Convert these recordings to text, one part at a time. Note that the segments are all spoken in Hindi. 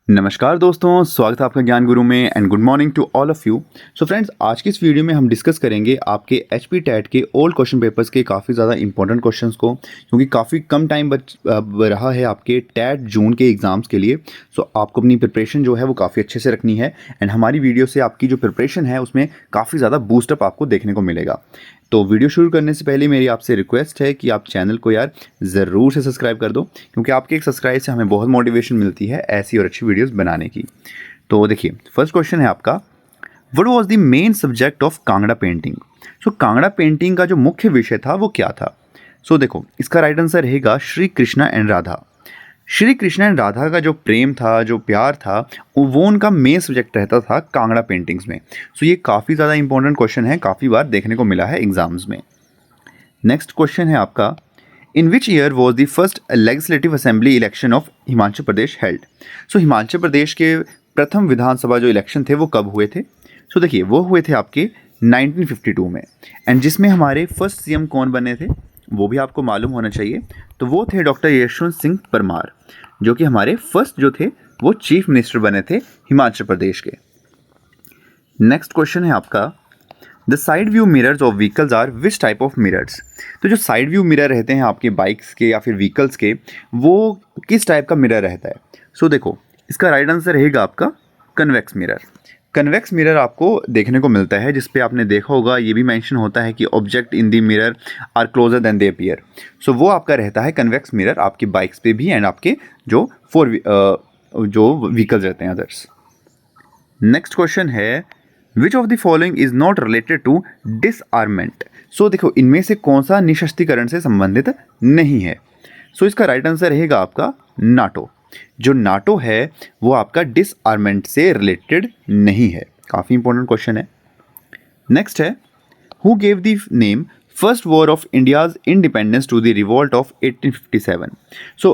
नमस्कार दोस्तों, स्वागत है आपका ज्ञान गुरु में and good morning to all of you. So friends, आज की इस वीडियो में हम डिस्कस करेंगे आपके एचपी टैट के ओल्ड क्वेश्चन पेपर्स के काफ़ी ज़्यादा इंपॉर्टेंट क्वेश्चंस को, क्योंकि काफ़ी कम टाइम रहा है आपके टैट जून के एग्ज़ाम्स के लिए। सो आपको अपनी प्रिपरेशन जो है वो काफ़ी अच्छे से रखनी है एंड हमारी वीडियो से आपकी जो प्रिपरेशन है उसमें काफ़ी ज़्यादा बूस्टअप आपको देखने को मिलेगा। तो वीडियो शुरू करने से पहले मेरी आपसे रिक्वेस्ट है कि आप चैनल को यार ज़रूर से सब्सक्राइब कर दो, क्योंकि आपके एक सब्सक्राइब से हमें बहुत मोटिवेशन मिलती है ऐसी और अच्छी वीडियोस बनाने की। तो देखिए, फर्स्ट क्वेश्चन है आपका, what was the main subject of Kangra painting. So Kangra painting का जो मुख्य विषय था वो क्या था। सो देखो, इसका राइट आंसर रहेगा श्री कृष्णा एंड राधा। श्री कृष्ण एंड राधा का जो प्रेम था, जो प्यार था, वो उनका मेन सब्जेक्ट रहता था कांगड़ा पेंटिंग्स में। सो ये काफ़ी ज़्यादा इंपॉर्टेंट क्वेश्चन है, काफ़ी बार देखने को मिला है एग्जाम्स में। नेक्स्ट क्वेश्चन है आपका, in which year was the first legislative assembly election of Himachal Pradesh held. So Himachal Pradesh के प्रथम विधानसभा जो इलेक्शन थे वो कब हुए थे। सो देखिए, वो हुए थे आपके 1952 में, एंड जिसमें हमारे फर्स्ट सीएम कौन बने थे वो भी आपको मालूम होना चाहिए। तो वो थे डॉक्टर यशवंत सिंह परमार, जो कि हमारे फर्स्ट जो थे वो चीफ मिनिस्टर बने थे हिमाचल प्रदेश के। नेक्स्ट क्वेश्चन है आपका, the side view mirrors of vehicles are which type of mirrors. तो जो साइड व्यू मिरर रहते हैं आपके बाइक्स के या फिर व्हीकल्स के, वो किस टाइप का मिरर रहता है। सो देखो, इसका राइट आंसर रहेगा आपका कन्वेक्स मिरर। कन्वेक्स मिरर आपको देखने को मिलता है, जिस पे आपने देखा होगा ये भी मेंशन होता है कि object in the mirror are closer than they appear. So वो आपका रहता है कन्वेक्स मिरर आपकी बाइक्स पे भी एंड आपके जो जो व्हीकल्स रहते हैं अदर्स। नेक्स्ट क्वेश्चन है, which of the following is not related to disarmament. So देखो, इनमें से कौन सा निशस्त्रीकरण से संबंधित नहीं है। सो इसका राइट आंसर रहेगा आपका नाटो। जो नाटो है वो आपका डिसआर्मेंट से रिलेटेड नहीं है। काफ़ी इंपॉर्टेंट क्वेश्चन है। नेक्स्ट है, who gave the name first war of India's independence to the revolt of 1857। So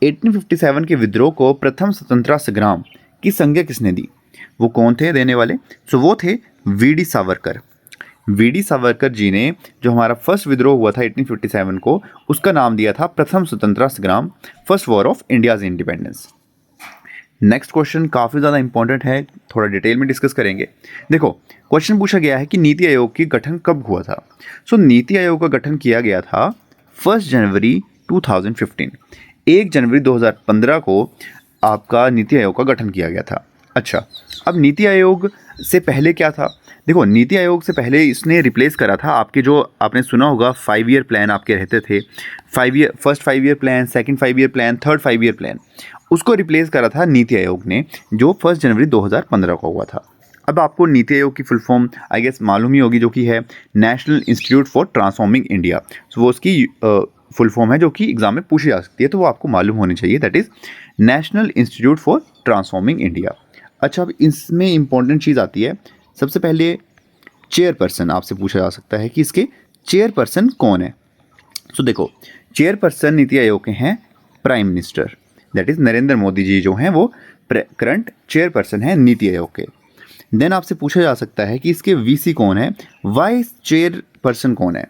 1857 के विद्रोह को प्रथम स्वतंत्रता संग्राम की संज्ञा किसने दी, वो कौन थे देने वाले। सो वो थे वीडी सावरकर। वीडी सावरकर जी ने जो हमारा फर्स्ट विद्रोह हुआ था 1857 को, उसका नाम दिया था प्रथम स्वतंत्रता संग्राम, first war of India's independence. Next question काफ़ी ज़्यादा इंपॉर्टेंट है, थोड़ा डिटेल में डिस्कस करेंगे। देखो, क्वेश्चन पूछा गया है कि नीति आयोग की गठन कब हुआ था। सो नीति आयोग का गठन किया गया था 1 जनवरी 2015। 1 जनवरी 2015 को आपका नीति आयोग का गठन किया गया था। अच्छा, अब नीति आयोग से पहले क्या था। देखो, नीति आयोग से पहले इसने रिप्लेस करा था आपके, जो आपने सुना होगा 5 ईयर प्लान आपके रहते थे, first 5 year plan, second 5 year plan, third 5 year plan, उसको रिप्लेस करा था नीति आयोग ने, जो 1 जनवरी 2015 को हुआ था। अब आपको नीति आयोग की फुल फॉर्म आई गेस मालूम ही होगी, जो कि है national institute for transforming India. तो वो उसकी फुल फॉर्म है जो कि एग्जाम में पूछी जा सकती है, तो वो आपको मालूम होनी चाहिए, that is national institute for transforming India. अच्छा, अब इसमें इंपॉर्टेंट चीज़ आती है, सबसे पहले चेयरपर्सन आपसे पूछा जा सकता है कि इसके चेयरपर्सन कौन है। सो देखो, चेयरपर्सन नीति आयोग के हैं prime minister, that is Narendra Modi ji जो हैं वो करंट चेयरपर्सन हैं नीति आयोग के। देन आपसे पूछा जा सकता है कि इसके वीसी कौन है, वाइस चेयरपर्सन कौन है।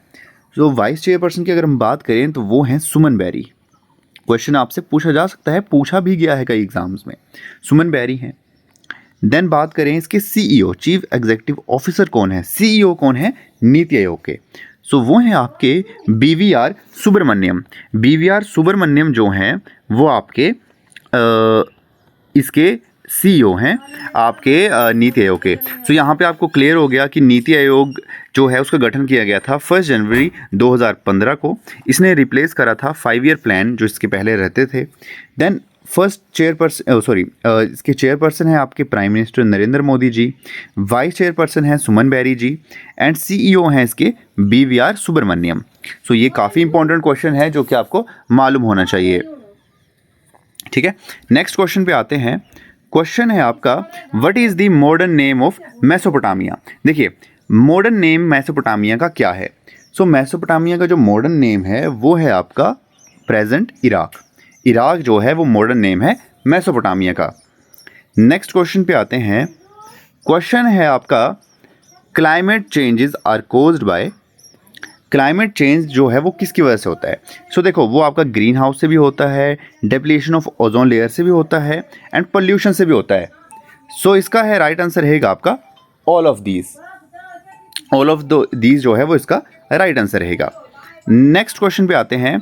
तो वाइस चेयरपर्सन की अगर हम बात करें तो वो हैं सुमन बैरी। क्वेश्चन आपसे पूछा जा सकता है, पूछा भी गया है कई एग्जाम्स में, सुमन बैरी हैं। देन बात करें इसके सीईओ, चीफ एग्जीक्यूटिव ऑफिसर कौन है, सीईओ कौन है नीति आयोग के। सो वो हैं आपके बीवीआर सुब्रमण्यम। बीवीआर सुब्रमण्यम जो हैं वो आपके इसके सीईओ हैं आपके नीति आयोग के। सो यहाँ पे आपको क्लियर हो गया कि नीति आयोग जो है उसका गठन किया गया था 1 जनवरी 2015 को। इसने रिप्लेस करा था 5 ईयर प्लान जो इसके पहले रहते थे। देन फर्स्ट चेयरपर्सन इसके चेयरपर्सन हैं आपके प्राइम मिनिस्टर नरेंद्र मोदी जी, वाइस चेयरपर्सन हैं सुमन बैरी जी, एंड सीईओ हैं इसके बीवीआर सुब्रमण्यम। सो ये काफ़ी इंपॉर्टेंट क्वेश्चन है जो कि आपको मालूम होना चाहिए। ठीक है, नेक्स्ट क्वेश्चन पे आते हैं। क्वेश्चन है आपका, what is the modern name of Mesopotamia. देखिए, मॉडर्न नेम मेसोपोटामिया का क्या है। सो मेसोपोटामिया का जो मॉडर्न नेम है वो है आपका प्रेजेंट इराक। इराक जो है वो मॉडर्न नेम है मेसोपोटामिया का। नेक्स्ट क्वेश्चन पे आते हैं। क्वेश्चन है आपका, climate changes are caused by. Climate change जो है वो किसकी वजह से होता है? सो देखो, वो आपका ग्रीन हाउस से भी होता है, डिप्लीशन ऑफ ओजोन लेयर से भी होता है, एंड पोल्यूशन से भी होता है। सो इसका है राइट आंसर रहेगा आपका all of these. All of these जो है वो इसका राइट आंसर रहेगा। नेक्स्ट क्वेश्चन पे आते हैं।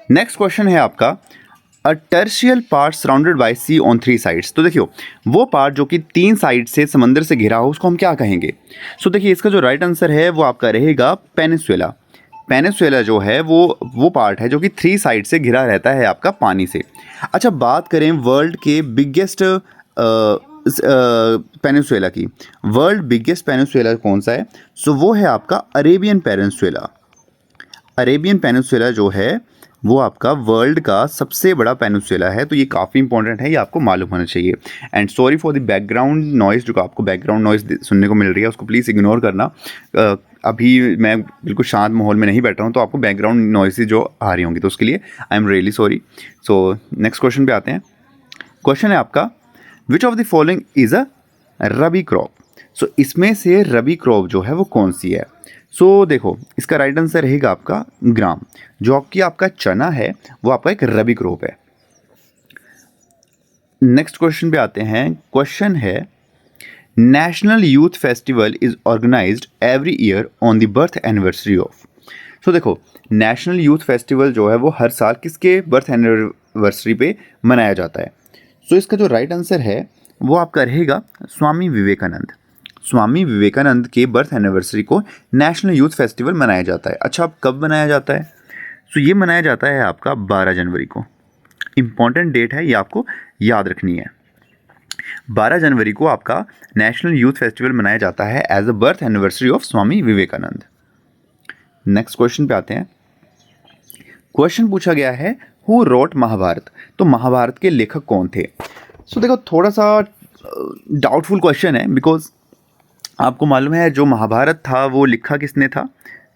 नेक्स्ट क्वेश्चन है आपका a territorial part surrounded by sea on 3 sides. तो देखियो, वो पार्ट जो कि 3 साइड से समंदर से घिरा हो उसको हम क्या कहेंगे? सो देखिए, इसका जो राइट आंसर है वो आपका रहेगा पेनिनसुला। पेनिनसुला जो है वो पार्ट है जो कि 3 साइड से घिरा रहता है आपका पानी से। अच्छा, बात करें वर्ल्ड के बिगेस्ट पेनिनसुला की, वर्ल्ड बिगेस्ट पेनिनसुला कौन सा है? सो वो है आपका अरेबियन पेनिनसुला। अरेबियन पेनिनसुला जो है वो आपका वर्ल्ड का सबसे बड़ा पेनिनसुला है। तो ये काफ़ी इंपॉर्टेंट है, ये आपको मालूम होना चाहिए। And sorry for the background noise, जो आपको बैकग्राउंड नॉइज़ सुनने को मिल रही है उसको प्लीज़ इग्नोर करना। अभी मैं बिल्कुल शांत माहौल में नहीं बैठा हूँ, तो आपको बैकग्राउंड नॉइज़ जो आ रही होंगी तो उसके लिए I am really sorry. So next question पे आते हैं। क्वेश्चन है आपका which of the following is a rabi crop. So इसमें से रबी क्रॉप जो है वो कौन सी है? सो देखो, इसका राइट आंसर रहेगा आपका ग्राम। जो आपका चना है वो आपका एक रबी क्रॉप है। नेक्स्ट क्वेश्चन पे आते हैं। क्वेश्चन है national youth festival is organised every year on the birth anniversary of. So देखो, नेशनल यूथ फेस्टिवल जो है वो हर साल किसके बर्थ एनिवर्सरी पे मनाया जाता है? सो इसका जो राइट आंसर है वो आपका रहेगा स्वामी विवेकानंद। स्वामी विवेकानंद के बर्थ एनिवर्सरी को नेशनल यूथ फेस्टिवल मनाया जाता है। अच्छा, अब कब मनाया जाता है? सो ये मनाया जाता है आपका 12 जनवरी को। इम्पॉर्टेंट डेट है, ये आपको याद रखनी है। 12 जनवरी को आपका नेशनल यूथ फेस्टिवल मनाया जाता है as a birth anniversary of Swami Vivekananda. Next question पे आते हैं। क्वेश्चन पूछा गया है हु रोट महाभारत। तो महाभारत के लेखक कौन थे? सो देखो, थोड़ा सा डाउटफुल क्वेश्चन है, बिकॉज आपको मालूम है जो महाभारत था वो लिखा किसने था?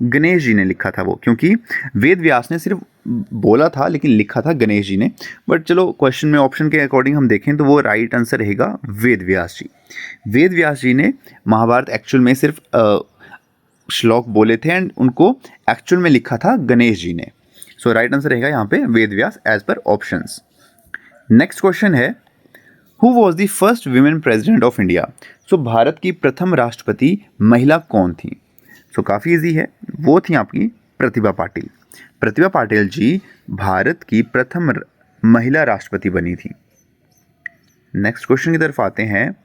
गणेश जी ने लिखा था वो, क्योंकि वेद व्यास ने सिर्फ बोला था लेकिन लिखा था गणेश जी ने। बट चलो, क्वेश्चन में ऑप्शन के अकॉर्डिंग हम देखें तो वो राइट आंसर रहेगा वेद व्यास जी। वेद व्यास जी ने महाभारत एक्चुअल में सिर्फ श्लोक बोले थे एंड उनको एक्चुअल में लिखा था गणेश जी ने। सो राइट आंसर रहेगा यहाँ पे Ved Vyas as per options. Next question है who was the first women president of India. So Bharat की प्रथम राष्ट्रपति महिला कौन थी? सो काफ़ी इजी है, वो थी आपकी प्रतिभा पाटिल। प्रतिभा पाटिल जी भारत की प्रथम महिला राष्ट्रपति बनी थी। नेक्स्ट क्वेश्चन की तरफ आते हैं।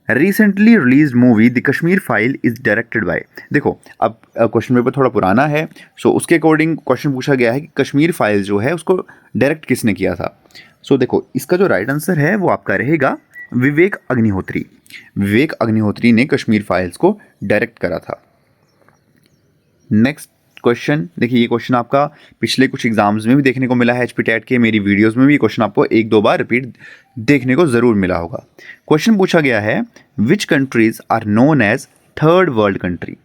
Recently release movie the Kashmir file is directed by. देखो, अब क्वेश्चन पेपर थोड़ा पुराना है, सो उसके अकॉर्डिंग क्वेश्चन पूछा गया है कि कश्मीर फाइल जो है उसको डायरेक्ट किसने किया था? सो देखो, इसका जो राइट आंसर है वो आपका रहेगा विवेक अग्निहोत्री। विवेक अग्निहोत्री ने कश्मीर फाइल्स को डायरेक्ट करा था। नेक्स्ट क्वेश्चन देखिए, ये क्वेश्चन आपका पिछले कुछ एग्जाम्स में भी देखने को मिला है एचपी टेट के, मेरी वीडियोस में भी क्वेश्चन आपको 1-2 बार रिपीट देखने को ज़रूर मिला होगा। क्वेश्चन पूछा गया है which countries are known as third world country.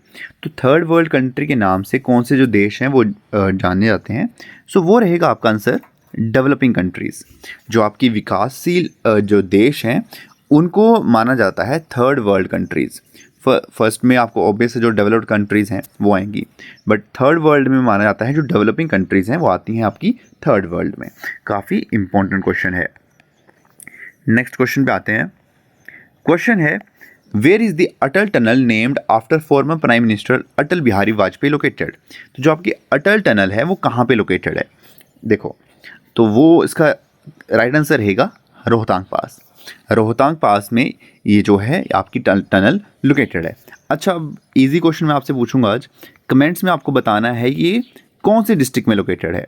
तो थर्ड वर्ल्ड कंट्री के नाम से कौन से जो देश हैं वो जाने जाते हैं? सो वो रहेगा आपका आंसर डेवलपिंग कंट्रीज़। जो आपकी विकासशील जो देश हैं उनको माना जाता है थर्ड वर्ल्ड कंट्रीज़। फर्स्ट में आपको ऑब्वियस जो डेवलप्ड कंट्रीज़ हैं वो आएंगी, बट थर्ड वर्ल्ड में माना जाता है जो डेवलपिंग कंट्रीज़ हैं वो आती हैं आपकी थर्ड वर्ल्ड में। काफ़ी इंपॉर्टेंट क्वेश्चन है। नेक्स्ट क्वेश्चन पे आते हैं। क्वेश्चन है where is the Atal tunnel named after former prime minister Atal Bihari Vajpayee located. तो जो आपकी अटल टनल है वो कहाँ पे लोकेटेड है? देखो, तो वो इसका राइट आंसर रहेगा रोहतांग पास। रोहतांग पास में ये जो है आपकी टनल लोकेटेड है। अच्छा, अब इजी क्वेश्चन मैं आपसे पूछूंगा आज, कमेंट्स में आपको बताना है ये कौन से डिस्ट्रिक्ट में लोकेटेड है।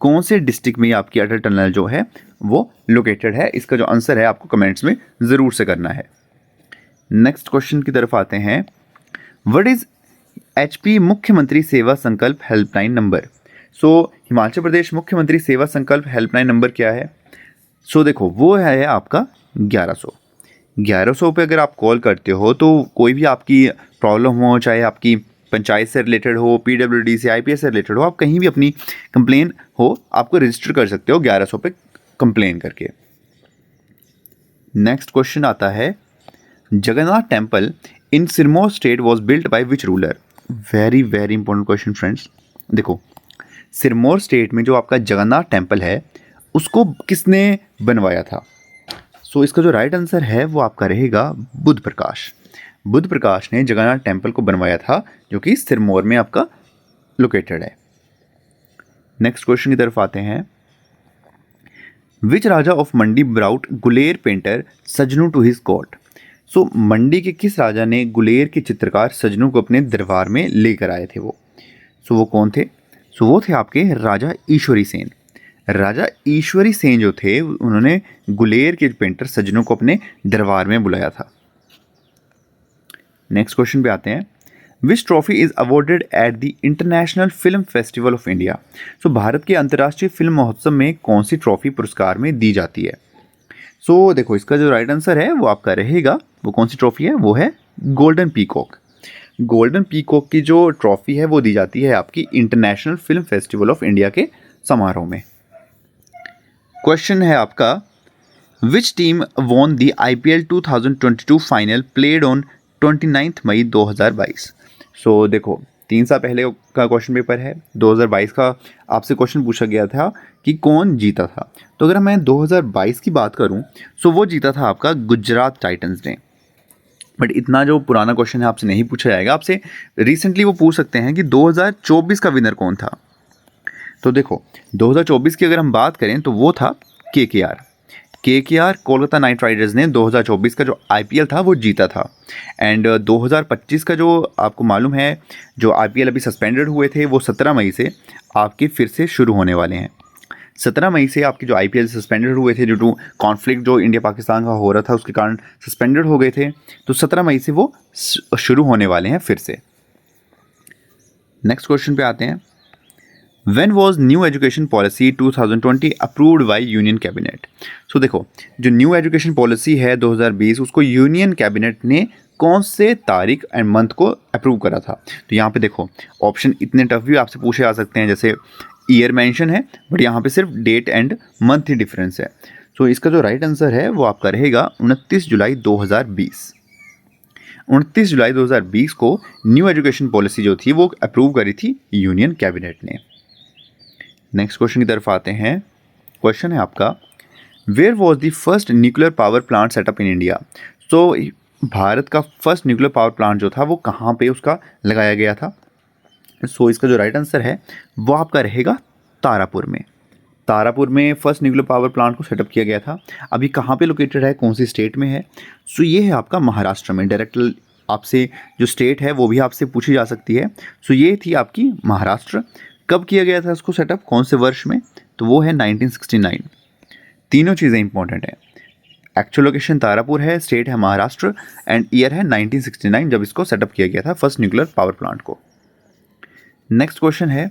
कौन से डिस्ट्रिक्ट में आपकी अटल टनल जो है वो लोकेटेड है? इसका जो आंसर है आपको कमेंट्स में ज़रूर से करना है। नेक्स्ट क्वेश्चन की तरफ आते हैं। व्हाट इज़ एचपी मुख्यमंत्री सेवा संकल्प हेल्पलाइन नंबर। सो हिमाचल प्रदेश मुख्यमंत्री सेवा संकल्प हेल्पलाइन नंबर क्या है? सो देखो, वो है आपका 1100। 1100 पे अगर आप कॉल करते हो तो कोई भी आपकी प्रॉब्लम हो, चाहे आपकी पंचायत से रिलेटेड हो, पीडब्ल्यूडी से, आईपीएस से रिलेटेड हो, आप कहीं भी अपनी कंप्लेन हो आपको रजिस्टर कर सकते हो 1100 पे कंप्लेन करके। नेक्स्ट क्वेश्चन आता है Jagannath temple in Sirmaur state was built by which ruler. Very very important question friends. देखो, सिरमौर स्टेट में जो आपका जगन्नाथ टेम्पल है उसको किसने बनवाया था? सो इसका जो राइट आंसर है वो आपका रहेगा बुद्ध प्रकाश। बुद्ध प्रकाश ने जगन्नाथ टेम्पल को बनवाया था, जो कि सिरमौर में आपका लोकेटेड है। नेक्स्ट क्वेश्चन की तरफ आते हैं। Which raja of Mandi brought Guler painter Sajnu to his court? So Mandi के किस राजा ने गुलेर के चित्रकार सजनू को अपने दरबार में लेकर आए थे वो? सो वो कौन थे? सो वो थे आपके राजा ईश्वरी सेन। राजा ईश्वरी सेन जो थे उन्होंने गुलेर के पेंटर सजनू को अपने दरबार में बुलाया था। नेक्स्ट क्वेश्चन पे आते हैं। Which trophy is awarded at the international film festival of India? So Bharat के अंतर्राष्ट्रीय फिल्म महोत्सव में कौन सी ट्रॉफी पुरस्कार में दी जाती है? सो देखो, इसका जो राइट आंसर है वो आपका रहेगा, वो कौन सी ट्रॉफी है? वो है गोल्डन पीकॉक। गोल्डन पीकॉक की जो ट्रॉफी है वो दी जाती है आपकी international film festival of India के समारोह में। क्वेश्चन है आपका, which team won the IPL 2022 final played on 29 मई 2022? सो देखो, 3 साल पहले का क्वेश्चन पेपर है। 2022 का आपसे क्वेश्चन पूछा गया था कि कौन जीता था। तो अगर मैं 2022 की बात करूं, सो वो जीता था आपका गुजरात टाइटंस ने। बट इतना जो पुराना क्वेश्चन है आपसे नहीं पूछा जाएगा, आपसे रिसेंटली वो पूछ सकते हैं कि 2024 का विनर कौन था। तो देखो, 2024 की अगर हम बात करें तो वो था KKR कोलकाता नाइट राइडर्स ने 2024 का जो IPL था वो जीता था। एंड 2025 का जो आपको मालूम है जो IPL अभी सस्पेंडेड हुए थे वो 17 मई से आपके फिर से शुरू होने वाले हैं। 17 मई से आपके जो IPL सस्पेंडेड हुए थे ड्यू टू कॉन्फ्लिक्ट जो इंडिया पाकिस्तान का हो रहा था उसके कारण सस्पेंडेड हो गए थे, तो 17 मई से वो शुरू होने वाले हैं फिर से। नेक्स्ट क्वेश्चन पे आते हैं। When was new education policy 2020 approved by union cabinet? So देखो, जो न्यू एजुकेशन पॉलिसी है 2020 उसको यूनियन कैबिनेट ने कौन से तारीख एंड मंथ को अप्रूव करा था? तो यहाँ पे देखो, ऑप्शन इतने टफ भी आपसे पूछे जा सकते हैं, जैसे ईयर मेंशन है बट यहाँ पे सिर्फ डेट एंड मंथ ही डिफरेंस है। सो इसका जो राइट आंसर है वो आपका रहेगा 29 जुलाई 2020। 29 जुलाई 2020 को न्यू एजुकेशन पॉलिसी जो थी वो अप्रूव करी थी यूनियन कैबिनेट ने। नेक्स्ट क्वेश्चन की तरफ आते हैं। क्वेश्चन है आपका, where was the first nuclear power plant setup in India? So Bharat का फर्स्ट न्यूक्लियर पावर प्लांट जो था वो कहाँ पे उसका लगाया गया था? सो इसका जो राइट आंसर है वो आपका रहेगा तारापुर में। तारापुर में फर्स्ट न्यूक्लियर पावर प्लांट को सेटअप किया गया था। अभी कहाँ पे लोकेटेड है, कौन सी स्टेट में है? सो ये है आपका महाराष्ट्र में। डायरेक्ट आपसे जो स्टेट है वो भी आपसे पूछी जा सकती है। सो ये थी आपकी महाराष्ट्र। कब किया गया था इसको सेटअप, कौन से वर्ष में? तो वो है 1969। तीनों चीज़ें इंपॉर्टेंट हैं। एक्चुअल लोकेशन तारापुर है, स्टेट है महाराष्ट्र एंड ईयर है 1969 जब इसको सेटअप किया गया था फर्स्ट न्यूक्लियर पावर प्लांट को। नेक्स्ट क्वेश्चन है,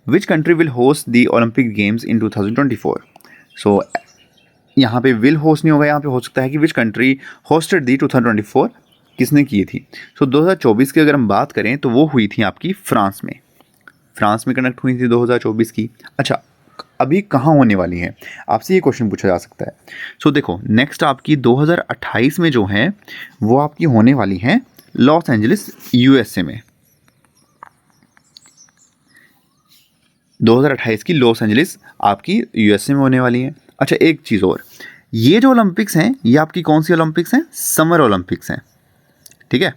which country will host the Olympic games in 2024? So यहाँ पे विल होस्ट नहीं होगा, यहाँ पे हो सकता है कि विच कंट्री होस्टेड दी 2024 किसने की थी? सो 2024 की अगर हम बात करें तो वो हुई थी आपकी फ्रांस में। फ्रांस में कंडक्ट हुई थी 2024 की। अच्छा, अभी कहाँ होने वाली है, आपसे ये क्वेश्चन पूछा जा सकता है। सो देखो, नेक्स्ट आपकी 2028 में जो है वो आपकी होने वाली हैं लॉस एंजलिस USA में। 2028 की लॉस एंजलिस आपकी USA में होने वाली है। अच्छा, एक चीज़ और, ये जो ओलंपिक्स हैं ये आपकी कौन सी ओलंपिक्स हैं? समर ओलंपिक्स हैं। ठीक है,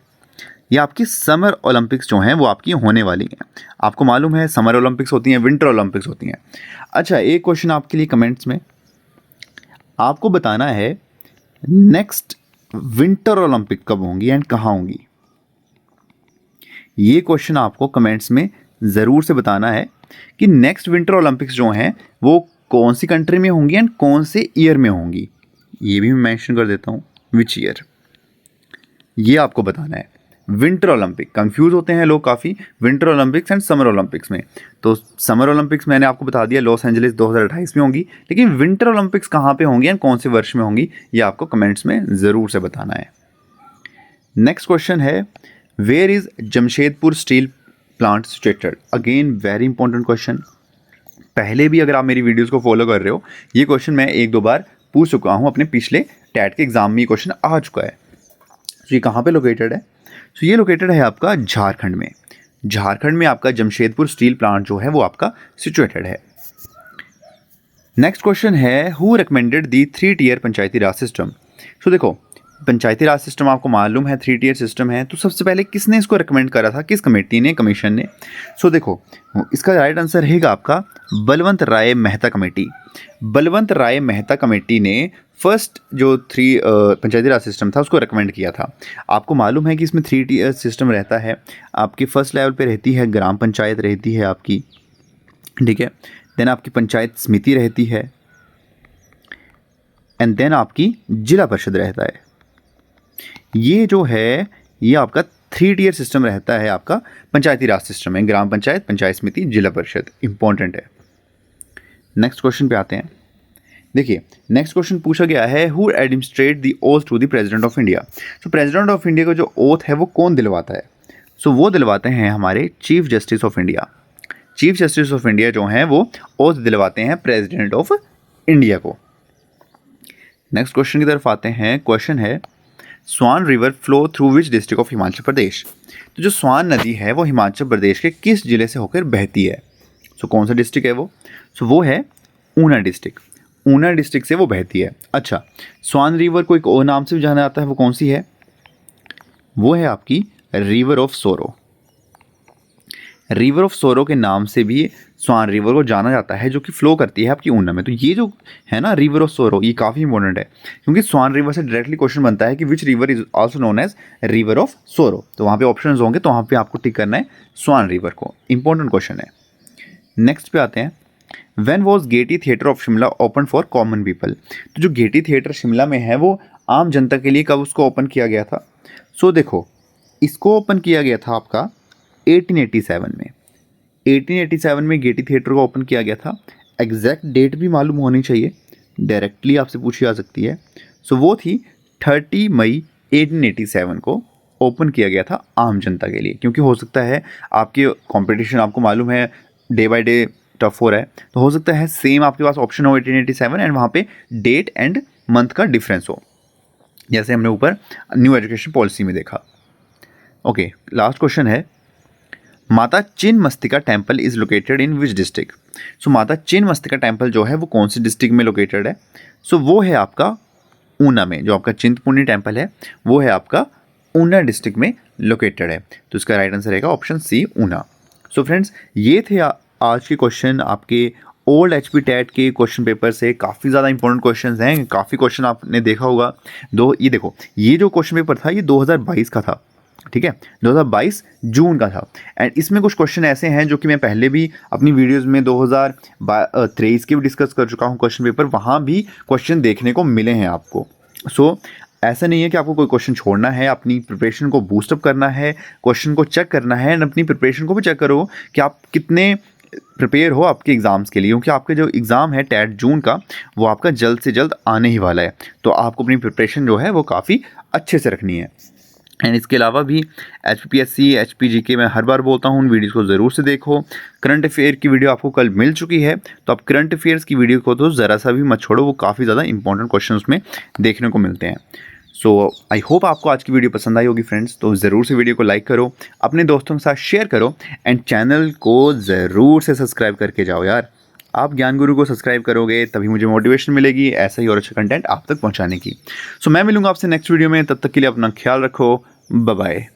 ये आपकी समर ओलंपिक्स जो हैं वो आपकी होने वाली हैं। आपको मालूम है समर ओलंपिक्स होती हैं, विंटर ओलंपिक्स होती हैं। अच्छा, एक क्वेश्चन आपके लिए कमेंट्स में, आपको बताना है नेक्स्ट विंटर ओलंपिक कब होंगी एंड कहाँ होंगी। ये क्वेश्चन आपको कमेंट्स में ज़रूर से बताना है कि नेक्स्ट विंटर ओलंपिक्स जो हैं वो कौन सी कंट्री में होंगी एंड कौन से ईयर में होंगी। ये भी मैं मेंशन कर देता हूँ, विच ईयर, ये आपको बताना है। विंटर ओलंपिक, कंफ्यूज होते हैं लोग काफ़ी winter Olympics and summer Olympics में। तो समर ओलंपिक्स मैंने आपको बता दिया लॉस एंजलिस 2028 में होंगी, लेकिन विंटर ओलंपिक्स कहाँ पे होंगी एंड कौन से वर्ष में होंगी ये आपको कमेंट्स में ज़रूर से बताना है। नेक्स्ट क्वेश्चन है, where is Jamshedpur steel plant situated? Again very important question. पहले भी अगर आप मेरी वीडियोज़ को फॉलो कर रहे हो, ये क्वेश्चन मैं 1-2 बार पूछ चुका हूँ, अपने पिछले टैट के एग्जाम में ये क्वेश्चन आ चुका है। तो ये कहाँ पर लोकेटेड है? तो ये लोकेटेड है आपका झारखंड में। झारखंड में आपका जमशेदपुर स्टील प्लांट जो है वो आपका सिचुएटेड है। नेक्स्ट क्वेश्चन है, who recommended the 3 tier Panchayati Raj system. So देखो, पंचायती राज सिस्टम आपको मालूम है 3 टियर सिस्टम है, तो सबसे पहले किसने इसको रिकमेंड करा था, किस कमेटी ने, कमीशन ने। सो देखो, इसका राइट आंसर रहेगा आपका बलवंत राय मेहता कमेटी। बलवंत राय मेहता कमेटी ने फर्स्ट जो 3 पंचायती राज सिस्टम था उसको रिकमेंड किया था। आपको मालूम है कि इसमें 3 टियर सिस्टम रहता है। आपकी फर्स्ट लेवल पे रहती है ग्राम पंचायत रहती है आपकी, ठीक है, देन आपकी पंचायत समिति रहती है, एंड देन आपकी जिला परिषद रहता है। ये जो है ये आपका 3 टियर सिस्टम रहता है आपका पंचायती राज सिस्टम है, ग्राम पंचायत, पंचायत समिति, जिला परिषद, इंपॉर्टेंट है। नेक्स्ट क्वेश्चन पे आते हैं। देखिए, नेक्स्ट क्वेश्चन पूछा गया है, who administrate the oath to the president of India. So president of India का जो ओथ है वो कौन दिलवाता है। सो वो दिलवाते हैं हमारे chief justice of India. Chief justice of India जो हैं वो ओथ दिलवाते हैं प्रेसिडेंट ऑफ इंडिया को। नेक्स्ट क्वेश्चन की तरफ आते हैं। क्वेश्चन है, Swan river flow through which district of Himachal Pradesh. तो जो स्वान नदी है वो हिमाचल प्रदेश के किस जिले से होकर बहती है। सो कौन सा डिस्ट्रिक्ट है वो। सो वो है ऊना डिस्ट्रिक्ट। ऊना डिस्ट्रिक्ट से वो बहती है। अच्छा, स्वान रिवर को एक और नाम से भी जाना जाता है, वो कौन सी है, वो है आपकी रिवर ऑफ सोरो। रिवर ऑफ सोरो के नाम से भी स्वान रिवर को जाना जाता है, जो कि फ्लो करती है आपकी ऊना में। तो ये जो है ना रिवर ऑफ सोरो, ये काफ़ी इंपॉर्टेंट है, क्योंकि स्वान रिवर से डायरेक्टली क्वेश्चन बनता है कि which river is also known as river of sorrow. तो वहाँ पे ऑप्शंस होंगे, तो वहाँ पे आपको टिक करना है स्वान रिवर को। इंपॉर्टेंट क्वेश्चन है। नेक्स्ट पे आते हैं, when was Getty theatre of Shimla open for common people. तो जो गेटी थिएटर शिमला में है वो आम जनता के लिए कब उसको ओपन किया गया था। सो देखो, इसको ओपन किया गया था आपका 1887 में। 1887 में गेटी थिएटर को ओपन किया गया था। एग्जैक्ट डेट भी मालूम होनी चाहिए, डायरेक्टली आपसे पूछी जा सकती है। सो वो थी 30 मई 1887 को ओपन किया गया था आम जनता के लिए, क्योंकि हो सकता है आपके कंपटीशन आपको मालूम है डे बाय डे टफ हो रहा है, तो हो सकता है सेम आपके पास ऑप्शन हो 1887 एंड वहाँ पे डेट एंड मंथ का डिफरेंस हो, जैसे हमने ऊपर न्यू एजुकेशन पॉलिसी में देखा। ओके, लास्ट क्वेश्चन है, Mata Chinmastika temple is located in which district. So Mata Chinmastika temple जो है वो कौन सी डिस्ट्रिक्ट में लोकेटेड है। सो वो है आपका ऊना में। जो आपका चिंतपूर्णी टेम्पल है वो है आपका ऊना डिस्ट्रिक्ट में लोकेटेड है। तो इसका राइट आंसर रहेगा option C, Una. So friends, ये थे आज के क्वेश्चन आपके ओल्ड एचपी टेट के क्वेश्चन पेपर से। काफ़ी ज़्यादा इंपॉर्टेंट क्वेश्चंस हैं, काफ़ी क्वेश्चन आपने देखा होगा। ये देखो, ये जो क्वेश्चन पेपर था ये 2022 का था, ठीक है, 2022 जून का था। एंड इसमें कुछ क्वेश्चन ऐसे हैं जो कि मैं पहले भी अपनी वीडियोस में 2023 के भी डिस्कस कर चुका हूँ क्वेश्चन पेपर, वहाँ भी क्वेश्चन देखने को मिले हैं आपको। सो ऐसा नहीं है कि आपको कोई क्वेश्चन छोड़ना है, अपनी प्रिपरेशन को बूस्टअप करना है, क्वेश्चन को चेक करना है एंड अपनी प्रिपरेशन को भी चेक करो कि आप कितने प्रिपेयर हो आपके एग्ज़ाम्स के लिए, क्योंकि आपके जो एग्ज़ाम है टेट जून का वो आपका जल्द से जल्द आने ही वाला है। तो आपको अपनी प्रिपरेशन जो है वो काफ़ी अच्छे से रखनी है। एंड इसके अलावा भी HPPSC, HPGK मैं हर बार बोलता हूँ, उन वीडियोज़ को ज़रूर से देखो। करंट अफेयर की वीडियो आपको कल मिल चुकी है, तो आप करंट अफेयर्स की वीडियो को तो ज़रा सा भी मत छोड़ो, वो काफ़ी ज़्यादा इंपॉर्टेंट क्वेश्चन उसमें देखने को मिलते हैं। सो आई होप आपको आज की वीडियो पसंद आई होगी फ्रेंड्स। तो ज़रूर से वीडियो को लाइक करो, अपने दोस्तों के साथ शेयर करो एंड चैनल को ज़रूर से सब्सक्राइब करके जाओ यार। आप ज्ञान गुरु को सब्सक्राइब करोगे तभी मुझे मोटिवेशन मिलेगी ऐसा ही और अच्छा कंटेंट आप तक पहुंचाने की। सो मैं मिलूंगा आपसे नेक्स्ट वीडियो में, तब तक के लिए अपना ख्याल रखो, बाय बाय।